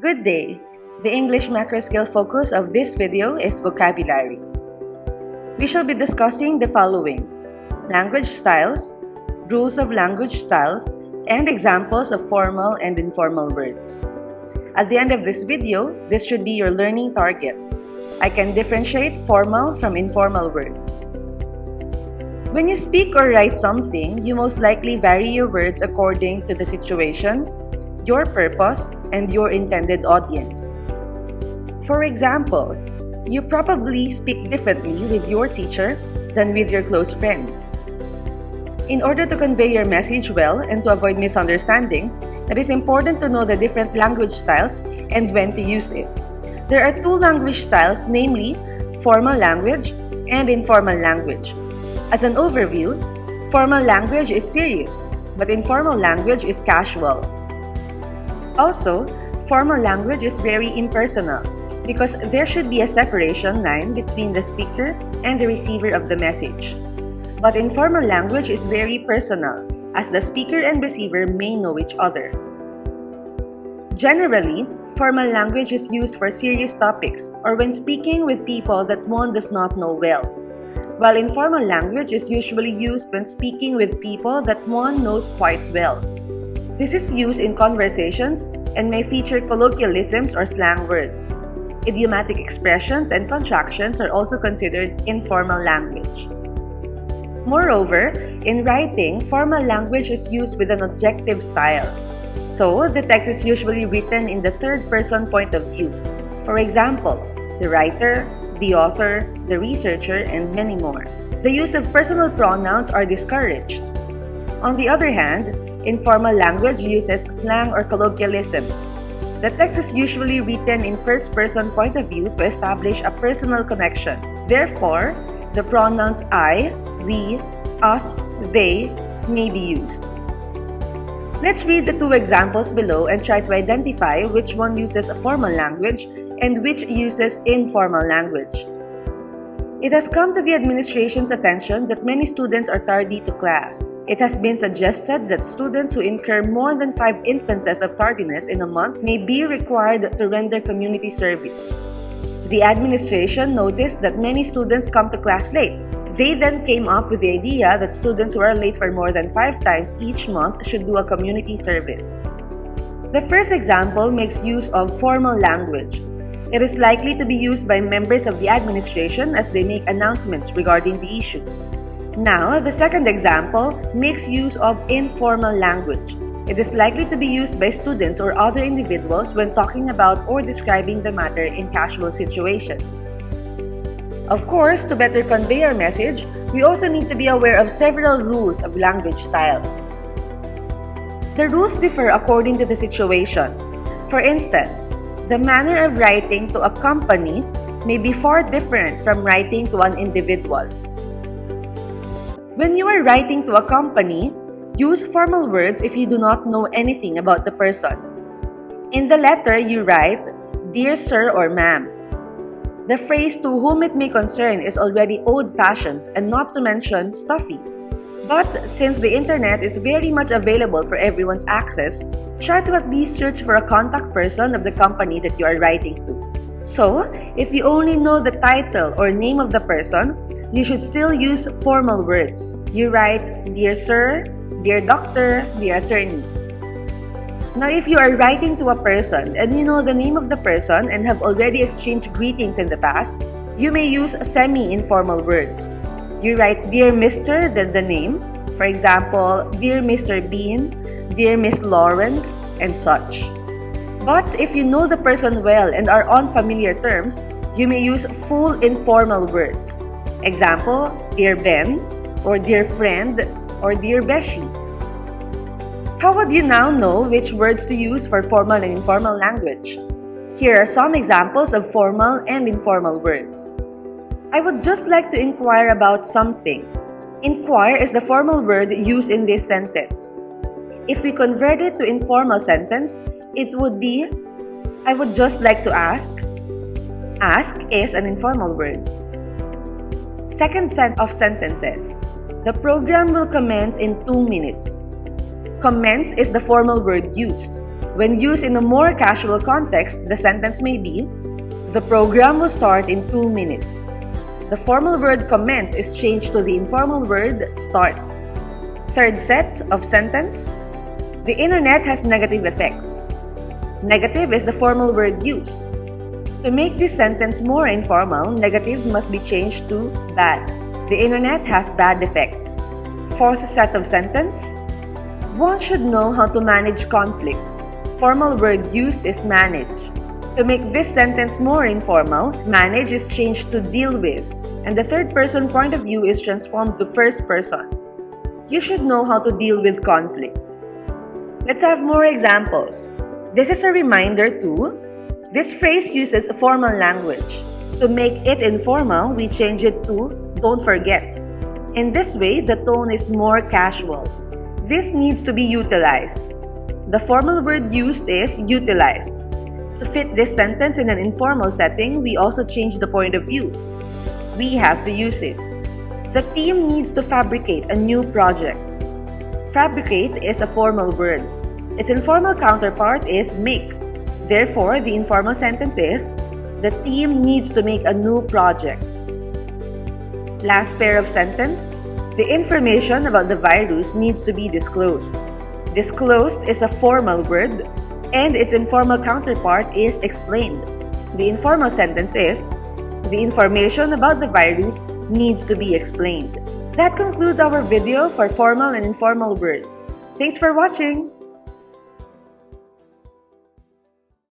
Good day! The English macro skill focus of this video is vocabulary. We shall be discussing the following: language styles, rules of language styles, and examples of formal and informal words. At the end of this video, this should be your learning target. I can differentiate formal from informal words. When you speak or write something, you most likely vary your words according to the situation, your purpose, and your intended audience. For example, you probably speak differently with your teacher than with your close friends. In order to convey your message well and to avoid misunderstanding, it is important to know the different language styles and when to use it. There are two language styles, namely formal language and informal language. As an overview, formal language is serious, but informal language is casual. Also, formal language is very impersonal because there should be a separation line between the speaker and the receiver of the message. But informal language is very personal, as the speaker and receiver may know each other. Generally, formal language is used for serious topics or when speaking with people that one does not know well, while informal language is usually used when speaking with people that one knows quite well. This is used in conversations and may feature colloquialisms or slang words. Idiomatic expressions and contractions are also considered informal language. Moreover, in writing, formal language is used with an objective style. So, the text is usually written in the third-person point of view. For example, the writer, the author, the researcher, and many more. The use of personal pronouns are discouraged. On the other hand, informal language uses slang or colloquialisms. The text is usually written in first-person point of view to establish a personal connection. Therefore, the pronouns I, we, us, they may be used. Let's read the two examples below and try to identify which one uses a formal language and which uses informal language. It has come to the administration's attention that many students are tardy to class. It has been suggested that students who incur more than 5 instances of tardiness in a month may be required to render community service. The administration noticed that many students come to class late. They then came up with the idea that students who are late for more than 5 times each month should do a community service. The first example makes use of formal language. It is likely to be used by members of the administration as they make announcements regarding the issue. Now, the second example makes use of informal language. It is likely to be used by students or other individuals when talking about or describing the matter in casual situations. Of course, to better convey our message, we also need to be aware of several rules of language styles. The rules differ according to the situation. For instance, the manner of writing to a company may be far different from writing to an individual. When you are writing to a company, use formal words if you do not know anything about the person. In the letter, you write, "Dear Sir or Ma'am." The phrase "to whom it may concern" is already old-fashioned and not to mention stuffy. But since the internet is very much available for everyone's access, try to at least search for a contact person of the company that you are writing to. So, if you only know the title or name of the person, you should still use formal words. You write, "Dear Sir," "Dear Doctor," "Dear Attorney." Now, if you are writing to a person and you know the name of the person and have already exchanged greetings in the past, you may use semi-informal words. You write "Dear Mr." then the name. For example, "Dear Mr. Bean," "Dear Miss Lawrence," and such. But if you know the person well and are on familiar terms, you may use full informal words. Example, "Dear Ben," or "Dear Friend," or "Dear Beshi." How would you now know which words to use for formal and informal language? Here are some examples of formal and informal words. I would just like to inquire about something. Inquire is the formal word used in this sentence. If we convert it to informal sentence, it would be, "I would just like to ask." Ask is an informal word. Second set of sentences. The program will commence in 2 minutes. Commence is the formal word used, When used in a more casual context, the sentence may be, "The program will start in 2 minutes." The formal word commence is changed to the informal word start. Third set of sentence. The internet has negative effects. Negative is the formal word use. To make this sentence more informal, negative must be changed to bad. The internet has bad effects. Fourth set of sentence. One should know how to manage conflict. Formal word used is manage. To make this sentence more informal, manage is changed to deal with, and the third person point of view is transformed to first person. You should know how to deal with conflict. Let's have more examples. This is a reminder to, this phrase uses formal language. To make it informal, we change it to don't forget. In this way, the tone is more casual. This needs to be utilized. The formal word used is utilized. To fit this sentence in an informal setting, we also change the point of view. We have the uses. The team needs to fabricate a new project. Fabricate is a formal word. Its informal counterpart is make. Therefore, the informal sentence is, the team needs to make a new project. Last pair of sentence. The information about the virus needs to be disclosed. Disclosed is a formal word, and its informal counterpart is explained. The informal sentence is, the information about the virus needs to be explained. That concludes our video for formal and informal words. Thanks for watching!